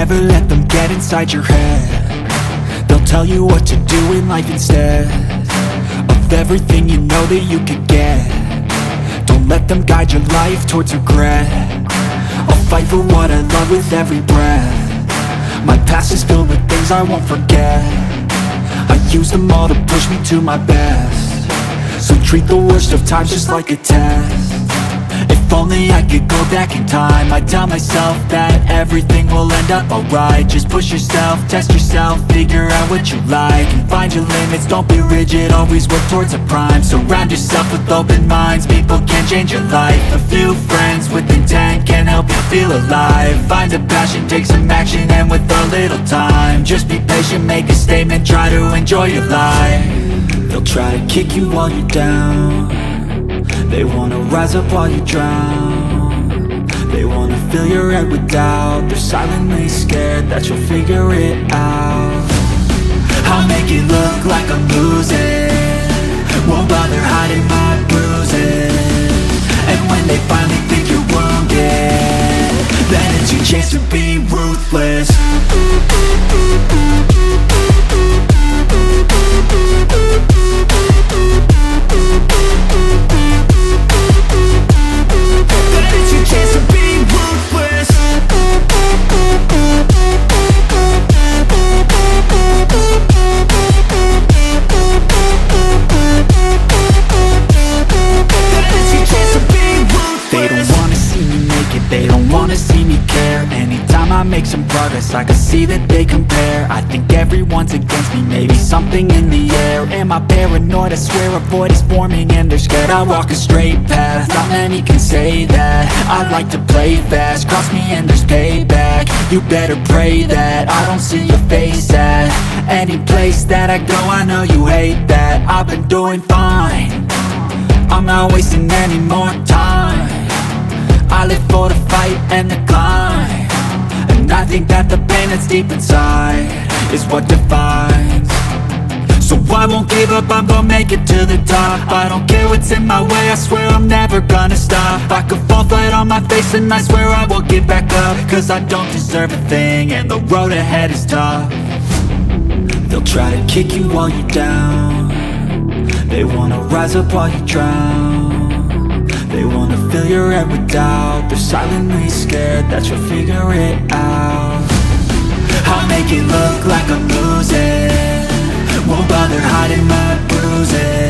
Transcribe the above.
never let them get inside your head. They'll tell you what to do in life instead of everything you know that you could get. Don't let them guide your life towards regret. I'll fight for what I love with every breath. My past is filled with things I won't forget. I use them all to push me to my best. So treat the worst of times just like a test. If only I could go back in time, I'd tell myself that everything will end up alright. Just push yourself, test yourself, figure out what you like, and find your limits, don't be rigid, always work towards a prime. Surround yourself with open minds, people can change your life. A few friends with intent can help you feel alive. Find a passion, take some action, and with a little time, just be patient, make a statement, try to enjoy your life. They'll try to kick you while you're down. They wanna rise up while you drown. They wanna fill your head with doubt. They're silently scared that you'll figure it out. I'll make it look like I'm losing, won't bother hiding my bruises. And when they finally think you're wounded, then it's your chance to be ruthless. Make some progress, I can see that they compare. I think everyone's against me, maybe something in the air. Am I paranoid? I swear a void is forming and they're scared. I walk a straight path, not many can say that. I like to play fast, cross me and there's payback. You better pray that I don't see your face at any place that I go. I know you hate that. I've been doing fine, I'm not wasting any more time. I live for the fight and the climb, and I think that the pain that's deep inside is what defines. So I won't give up, I'm gonna make it to the top. I don't care what's in my way, I swear I'm never gonna stop. I could fall flat on my face and I swear I will get back up, cause I don't deserve a thing and the road ahead is tough. They'll try to kick you while you're down. They wanna rise up while you drown. They wanna fill your head with doubt. They're silently scared that you'll figure it out. I'll make it look like I'm